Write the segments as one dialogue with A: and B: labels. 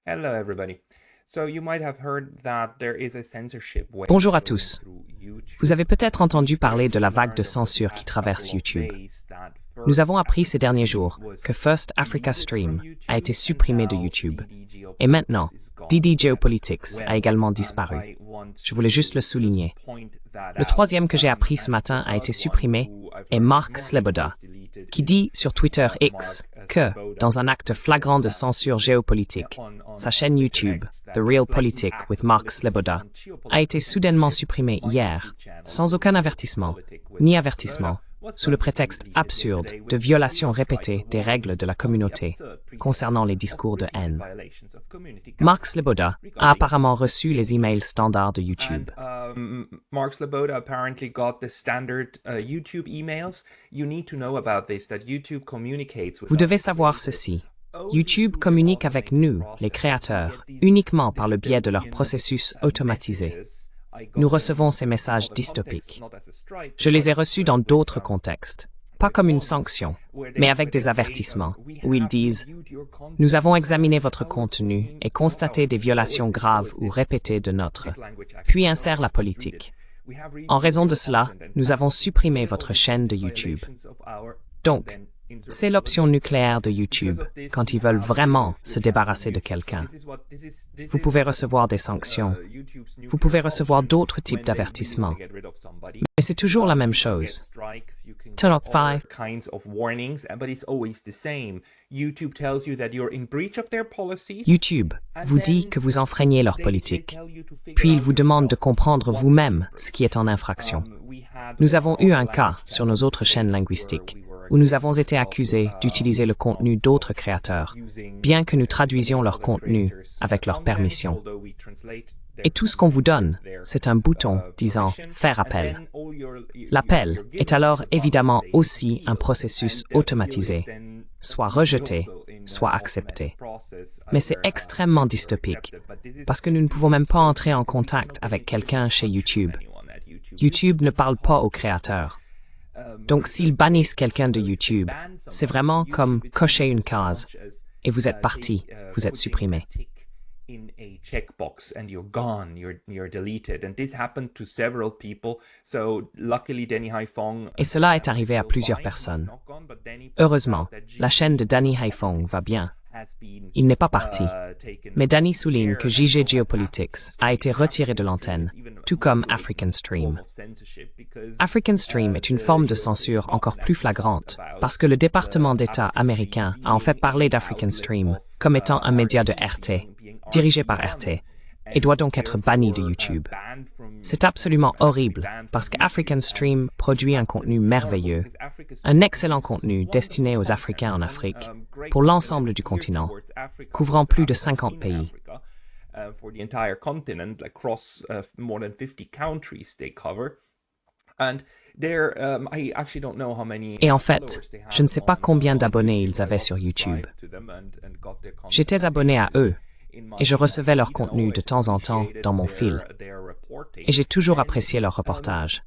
A: Hello, everybody. So you might have heard that there is a censorship wave
B: Bonjour à
A: going
B: tous.
A: through YouTube.
B: Vous avez peut-être entendu parler de la
A: There's a
B: vague de
A: large
B: censure
A: of
B: qui traverse YouTube.
A: ways that
B: Nous
A: First
B: avons appris ces
A: Africa
B: derniers
A: Stream
B: jours
A: was
B: que First Africa
A: deleted from
B: Stream a été
A: YouTube,
B: supprimé
A: and
B: de
A: now
B: YouTube.
A: DD
B: Et maintenant,
A: Geopolitics is gone
B: DD
A: as
B: Geopolitics a
A: well.
B: également
A: And
B: disparu.
A: I want
B: Je voulais juste le
A: to
B: souligner.
A: point that
B: Le
A: out.
B: troisième que j'ai appris ce
A: And
B: matin
A: the
B: a été
A: third
B: supprimé
A: one who I've
B: est
A: heard
B: Mark
A: this morning
B: Sleboda,
A: was deleted
B: qui
A: is,
B: dit sur Twitter X
A: Mark
B: que,
A: Sleboda,
B: dans un acte flagrant de censure géopolitique, sa chaîne YouTube, The Real Politic with Mark Sleboda, a été soudainement supprimée hier, sans aucun avertissement, ni avertissement, sous le prétexte absurde de violation répétée des règles de la communauté concernant les discours de haine. Mark Sleboda a apparemment reçu les emails standards de YouTube.
A: Mark Sleboda apparently got the standard YouTube emails. You need to know about this, that YouTube communicates with
B: Vous devez
A: us.
B: savoir ceci. YouTube communique avec nous, les créateurs, uniquement par le biais de leur processus automatisé. Nous recevons ces messages dystopiques. Je les ai reçus dans d'autres contextes, pas comme une sanction, mais avec des avertissements, où ils disent « Nous avons examiné votre contenu et constaté des violations graves ou répétées de notre », puis insère la politique. En raison de cela, nous avons supprimé votre chaîne de YouTube. Donc, c'est l'option nucléaire de YouTube quand ils veulent vraiment se débarrasser de quelqu'un. Vous pouvez recevoir des sanctions. Vous pouvez recevoir d'autres types d'avertissements. Mais c'est toujours la même chose. Turn off 5. YouTube vous dit que vous enfreignez leur politique. Puis il vous demande de comprendre vous-même ce qui est en infraction. Nous avons eu un cas sur nos autres chaînes linguistiques où nous avons été accusés d'utiliser le contenu d'autres créateurs, bien que nous traduisions leur contenu avec leur permission. Et tout ce qu'on vous donne, c'est un bouton disant « Faire appel ». L'appel est alors évidemment aussi un processus automatisé, soit rejeté, soit accepté. Mais c'est extrêmement dystopique, parce que nous ne pouvons même pas entrer en contact avec quelqu'un chez YouTube. YouTube ne parle pas aux créateurs. Donc s'ils bannissent quelqu'un de YouTube, c'est vraiment comme cocher une case, et vous êtes parti, vous êtes supprimé. Et cela est arrivé à plusieurs personnes. Heureusement, la chaîne de Danny Haiphong va bien. Il n'est pas parti. Mais Danny souligne que JG Geopolitics a été retiré de l'antenne, tout comme African Stream. African Stream est une forme de censure encore plus flagrante, parce que le département d'État américain a en fait parlé d'African Stream comme étant un média de RT, dirigé par RT, et doit donc être banni de YouTube. C'est absolument horrible, parce qu'African Stream produit un contenu merveilleux, un excellent contenu destiné aux Africains en Afrique, pour l'ensemble du continent, couvrant plus de 50 pays. Et en fait, je ne sais pas combien d'abonnés ils avaient sur YouTube. J'étais abonné à eux, et je recevais leur contenu de temps en temps dans mon fil. Et j'ai toujours apprécié leurs reportages.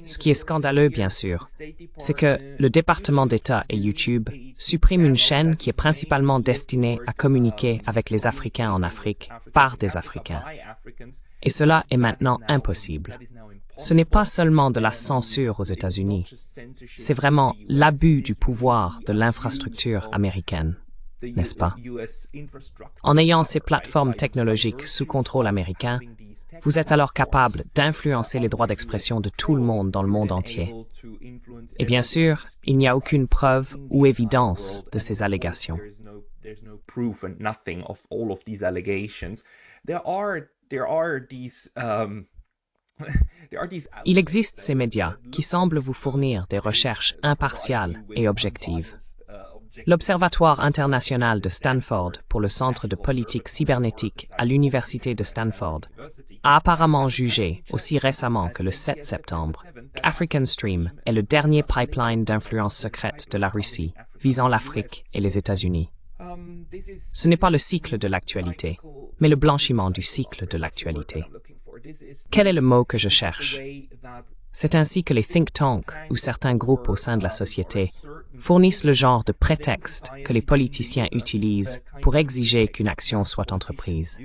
B: Ce qui est scandaleux, bien sûr, c'est que le département d'État et YouTube suppriment une chaîne qui est principalement destinée à communiquer avec les Africains en Afrique par des Africains. Et cela est maintenant impossible. Ce n'est pas seulement de la censure aux États-Unis, c'est vraiment l'abus du pouvoir de l'infrastructure américaine, n'est-ce pas? En ayant ces plateformes technologiques sous contrôle américain, vous êtes alors capable d'influencer les droits d'expression de tout le monde dans le monde entier. Et bien sûr, il n'y a aucune preuve ou évidence de ces allégations. Il existe ces médias qui semblent vous fournir des recherches impartiales et objectives. L'Observatoire international de Stanford pour le Centre de politique cybernétique à l'Université de Stanford a apparemment jugé, aussi récemment que le 7 septembre, qu'African Stream est le dernier pipeline d'influence secrète de la Russie visant l'Afrique et les États-Unis. Ce n'est pas le cycle de l'actualité, mais le blanchiment du cycle de l'actualité. Quel est le mot que je cherche? C'est ainsi que les think tanks ou certains groupes au sein de la société fournissent le genre de prétexte que les politiciens utilisent pour exiger qu'une action soit entreprise.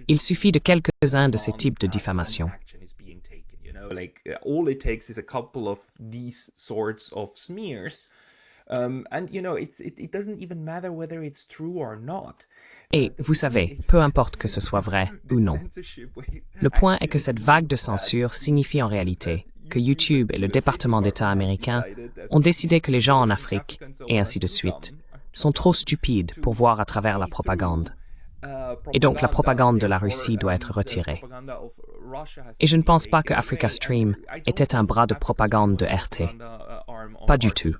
B: Il suffit de quelques-uns de ces types de diffamation.
A: All it takes is a couple of these sorts of smears, and it doesn't even matter whether it's true or not.
B: Et, vous savez, peu importe que ce soit vrai ou non. Le point est que cette vague de censure signifie en réalité que YouTube et le département d'État américain ont décidé que les gens en Afrique, et ainsi de suite, sont trop stupides pour voir à travers la propagande. Et donc la propagande de la Russie doit être retirée. Et je ne pense pas que Africa Stream était un bras de propagande de RT. Pas du tout.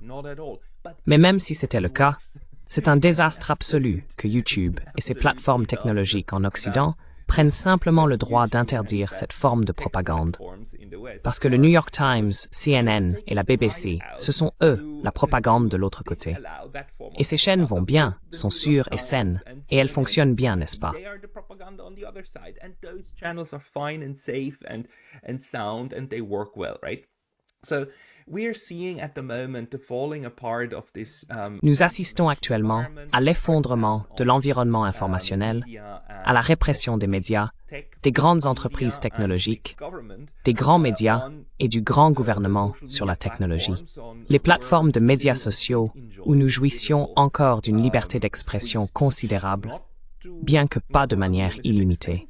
B: Mais même si c'était le cas, c'est un désastre absolu que YouTube et ses plateformes technologiques en Occident prennent simplement le droit d'interdire cette forme de propagande. Parce que le New York Times, CNN et la BBC, ce sont eux la propagande de l'autre côté. Et ces chaînes vont bien, sont sûres et saines, et elles fonctionnent bien, n'est-ce pas? Nous assistons actuellement à l'effondrement de l'environnement informationnel, à la répression des médias, des grandes entreprises technologiques, des grands médias et du grand gouvernement sur la technologie. Les plateformes de médias sociaux où nous jouissions encore d'une liberté d'expression considérable, bien que pas de manière illimitée.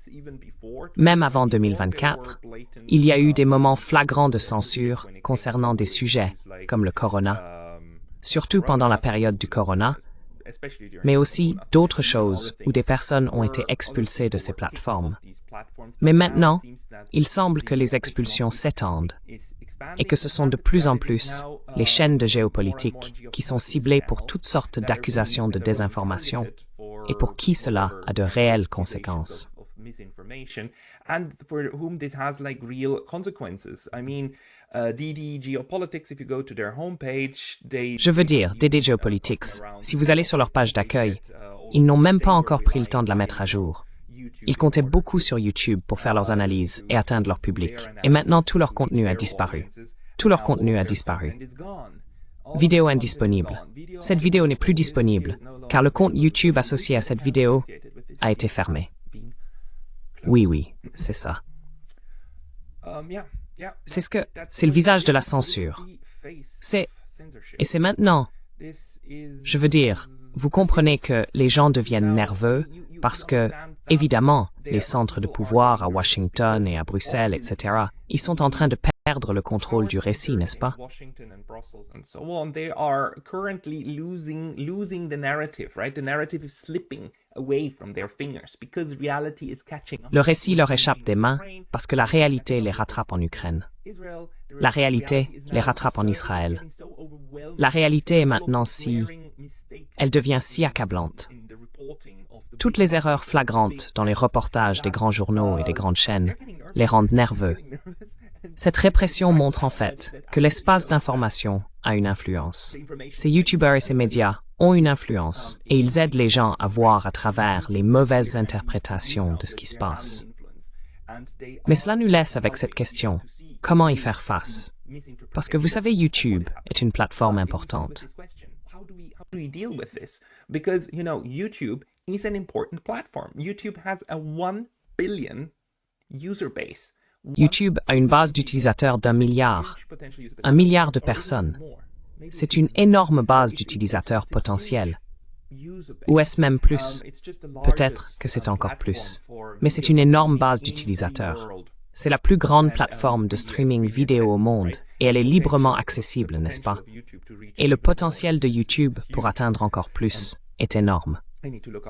B: Même avant 2024, il y a eu des moments flagrants de censure concernant des sujets comme le corona, surtout pendant la période du corona, mais aussi d'autres choses où des personnes ont été expulsées de ces plateformes. Mais maintenant, il semble que les expulsions s'étendent et que ce sont de plus en plus les chaînes de géopolitique qui sont ciblées pour toutes sortes d'accusations de désinformation et pour qui cela a de réelles conséquences.
A: And for whom this has real consequences. I mean, DD Geopolitics, if you go to their homepage,
B: Je veux dire, DD Geopolitics, si vous allez sur leur page d'accueil, ils n'ont même pas encore pris le temps de la mettre à jour. Ils comptaient beaucoup sur YouTube pour faire leurs analyses et atteindre leur public. Et maintenant, tout leur contenu a disparu. Tout leur contenu a disparu. Vidéo indisponible. Cette vidéo n'est plus disponible, car le compte YouTube associé à cette vidéo a été fermé. Oui, c'est ça. C'est le visage de la censure. Et c'est maintenant. Je veux dire, vous comprenez que les gens deviennent nerveux parce que, évidemment, les centres de pouvoir à Washington et à Bruxelles, etc., ils sont en train de perdre le contrôle du récit, n'est-ce pas? Le récit leur échappe des mains parce que la réalité les rattrape en Ukraine. La réalité les rattrape en Israël. La réalité est maintenant elle devient si accablante. Toutes les erreurs flagrantes dans les reportages des grands journaux et des grandes chaînes les rendent nerveux. Cette répression montre en fait que l'espace d'information a une influence. Ces YouTubers et ces médias ont une influence et ils aident les gens à voir à travers les mauvaises interprétations de ce qui se passe. Mais cela nous laisse avec cette question, comment y faire face? Parce que vous savez, YouTube est une plateforme importante.
A: Because, YouTube is an important platform. YouTube has a 1 billion user base.
B: YouTube a une base d'utilisateurs d'1 milliard. 1 milliard de personnes. C'est une énorme base d'utilisateurs potentiels. Ou est-ce même plus? Peut-être que c'est encore plus. Mais c'est une énorme base d'utilisateurs. C'est la plus grande plateforme de streaming vidéo au monde et elle est librement accessible, n'est-ce pas? Et le potentiel de YouTube pour atteindre encore plus est énorme.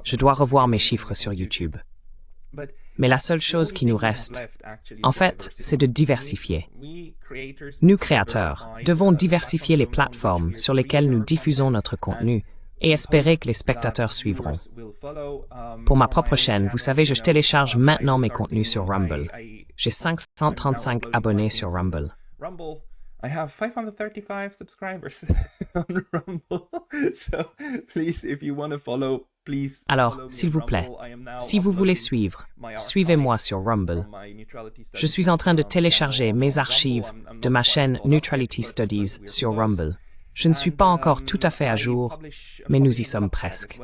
B: Je dois revoir mes chiffres sur YouTube. Mais la seule chose qui nous reste, en fait, c'est de diversifier. Nous, créateurs, devons diversifier les plateformes sur lesquelles nous diffusons notre contenu et espérer que les spectateurs suivront. Pour ma propre chaîne, vous savez, je télécharge maintenant mes contenus sur Rumble. J'ai 535 abonnés sur Rumble.
A: I have 535 subscribers on Rumble, so please, if you want to follow, please.
B: Alors, s'il vous plaît, si vous voulez suivre, suivez-moi sur Rumble. Je suis en train de télécharger mes archives de ma chaîne Neutrality Studies sur Rumble. Je ne suis pas encore tout à fait à jour, mais nous y sommes presque.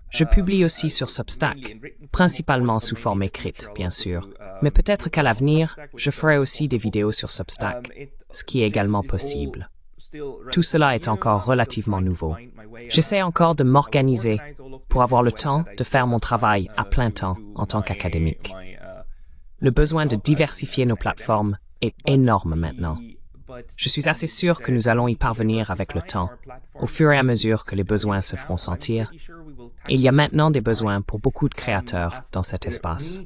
B: Je publie aussi sur Substack, principalement sous forme écrite, bien sûr, mais peut-être qu'à l'avenir, je ferai aussi des vidéos sur Substack, ce qui est également possible. Tout cela est encore relativement nouveau. J'essaie encore de m'organiser pour avoir le temps de faire mon travail à plein temps en tant qu'académique. Le besoin de diversifier nos plateformes est énorme maintenant. Je suis assez sûr que nous allons y parvenir avec le temps, au fur et à mesure que les besoins se feront sentir. Et il y a maintenant des besoins pour beaucoup de créateurs dans cet espace.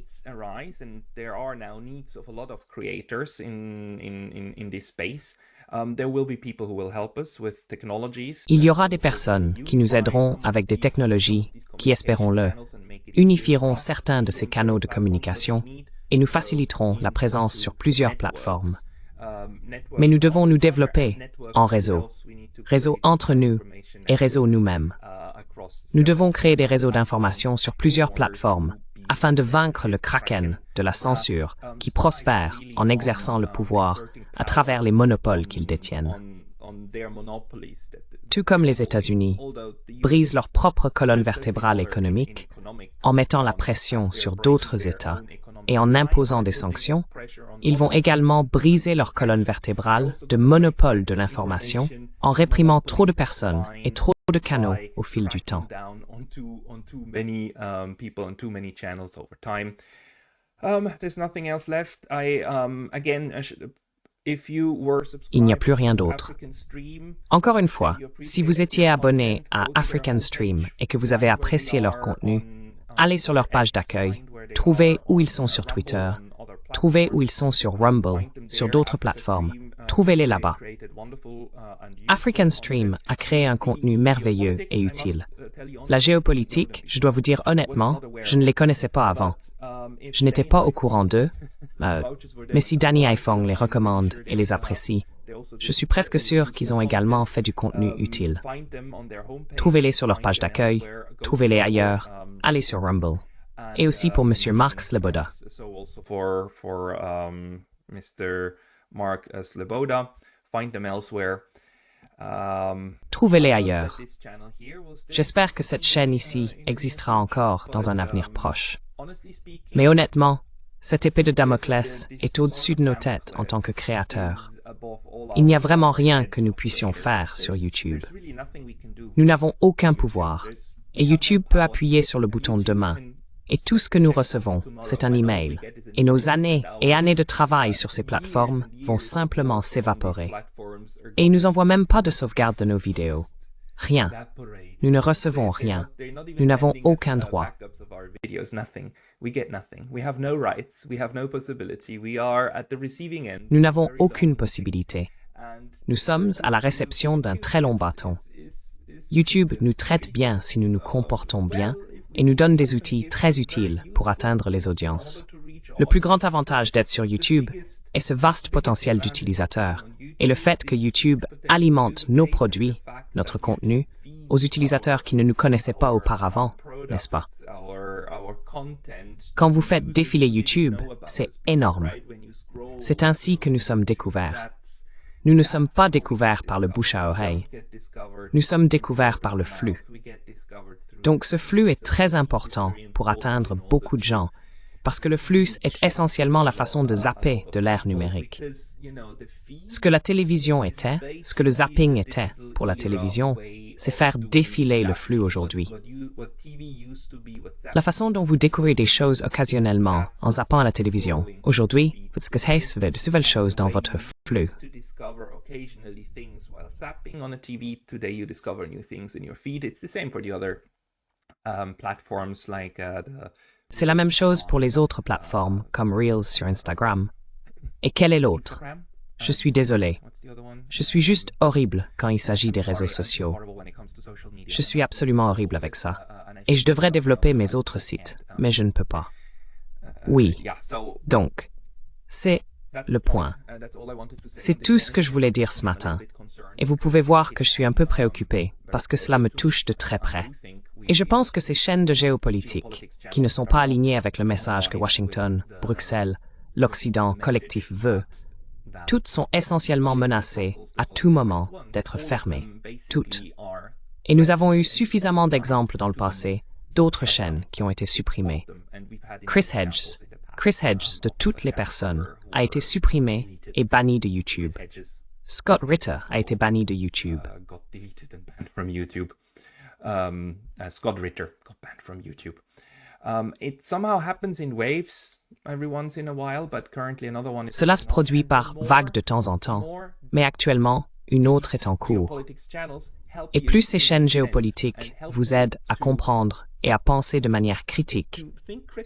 B: Il y aura des personnes qui nous aideront avec des technologies qui, espérons-le, unifieront certains de ces canaux de communication et nous faciliteront la présence sur plusieurs plateformes. Mais nous devons nous développer en réseau entre nous et réseau nous-mêmes. Nous devons créer des réseaux d'information sur plusieurs plateformes afin de vaincre le kraken de la censure qui prospère en exerçant le pouvoir à travers les monopoles qu'ils détiennent. Tout comme les États-Unis brisent leur propre colonne vertébrale économique en mettant la pression sur d'autres États et en imposant des sanctions, ils vont également briser leur colonne vertébrale de monopole de l'information en réprimant trop de personnes et trop de canaux au fil du temps. Il n'y a plus rien d'autre. Encore une fois, si vous étiez abonné à African Stream et que vous avez apprécié leur contenu, allez sur leur page d'accueil, trouvez où ils sont sur Twitter, trouvez où ils sont sur Rumble, sur d'autres plateformes. Trouvez-les là-bas. African Stream a créé un contenu merveilleux et utile. La géopolitique, je dois vous dire honnêtement, je ne les connaissais pas avant. Je n'étais pas au courant d'eux, mais si Danny Haiphong les recommande et les apprécie, je suis presque sûr qu'ils ont également fait du contenu utile. Trouvez-les sur leur page d'accueil, trouvez-les ailleurs, allez sur Rumble. Et aussi pour Monsieur Mark Sleboda. Trouvez-les ailleurs. J'espère que cette chaîne ici existera encore dans un avenir proche. Mais honnêtement, cette épée de Damoclès est au-dessus de nos têtes en tant que créateurs. Il n'y a vraiment rien que nous puissions faire sur YouTube. Nous n'avons aucun pouvoir, et YouTube peut appuyer sur le bouton demain. Et tout ce que nous recevons, c'est un email. Et nos années et années de travail sur ces plateformes vont simplement s'évaporer. Et ils nous envoient même pas de sauvegarde de nos vidéos. Rien. Nous ne recevons rien. Nous n'avons aucun droit. Nous n'avons aucune possibilité. Nous sommes à la réception d'un très long bâton. YouTube nous traite bien si nous nous comportons bien et nous donne des outils très utiles pour atteindre les audiences. Le plus grand avantage d'être sur YouTube est ce vaste potentiel d'utilisateurs et le fait que YouTube alimente nos produits, notre contenu, aux utilisateurs qui ne nous connaissaient pas auparavant, n'est-ce pas? Quand vous faites défiler YouTube, c'est énorme. C'est ainsi que nous sommes découverts. Nous ne sommes pas découverts par le bouche à oreille. Nous sommes découverts par le flux. Donc ce flux est très important pour atteindre beaucoup de gens, parce que le flux est essentiellement la façon de zapper de l'ère numérique. Ce que la télévision était, ce que le zapping était pour la télévision, c'est faire défiler le flux aujourd'hui. La façon dont vous découvrez des choses occasionnellement en zappant à la télévision, aujourd'hui, vous découvrez de nouvelles choses dans votre flux. C'est la même chose pour les autres plateformes, comme Reels sur Instagram. Et quel est l'autre? Je suis désolé. Je suis juste horrible quand il s'agit des réseaux sociaux. Je suis absolument horrible avec ça. Et je devrais développer mes autres sites, mais je ne peux pas. Oui. Donc, c'est le point. C'est tout ce que je voulais dire ce matin. Et vous pouvez voir que je suis un peu préoccupé, parce que cela me touche de très près. Et je pense que ces chaînes de géopolitique, qui ne sont pas alignées avec le message que Washington, Bruxelles, l'Occident collectif veut, toutes sont essentiellement menacées à tout moment d'être fermées. Toutes. Et nous avons eu suffisamment d'exemples dans le passé d'autres chaînes qui ont été supprimées. Chris Hedges, de toutes les personnes, a été supprimé et banni de YouTube. Scott Ritter a été banni de YouTube.
A: Scott Ritter got banned from YouTube. It somehow happens in waves every once in a while, but currently another one is...
B: Cela se produit par vagues de temps en temps, mais actuellement, une autre est en cours. Et plus ces chaînes géopolitiques vous aident à comprendre et à penser de manière critique,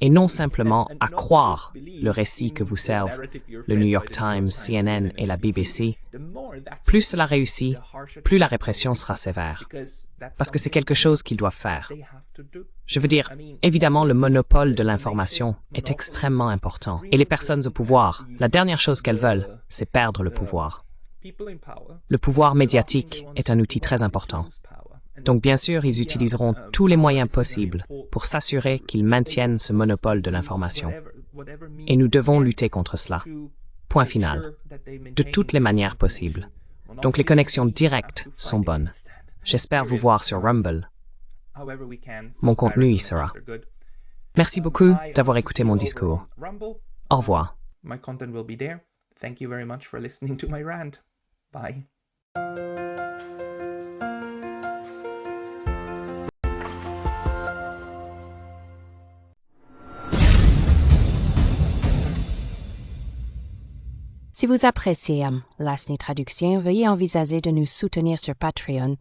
B: et non simplement à croire le récit que vous servent le New York Times, CNN et la BBC, plus cela réussit, plus la répression sera sévère. Parce que c'est quelque chose qu'ils doivent faire. Je veux dire, évidemment, le monopole de l'information est extrêmement important. Et les personnes au pouvoir, la dernière chose qu'elles veulent, c'est perdre le pouvoir. Le pouvoir médiatique est un outil très important. Donc bien sûr, ils utiliseront tous les moyens possibles pour s'assurer qu'ils maintiennent ce monopole de l'information. Et nous devons lutter contre cela. Point final. De toutes les manières possibles. Donc les connexions directes sont bonnes. J'espère vous voir sur Rumble. Mon contenu y sera. Merci beaucoup d'avoir écouté mon discours. Au revoir.
A: My content will be there. Thank you very much for listening to my rant. Bye.
C: Si vous appréciez Lasny Traduction, veuillez envisager de nous soutenir sur Patreon.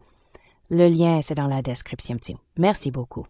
C: Le lien est dans la description. Merci beaucoup.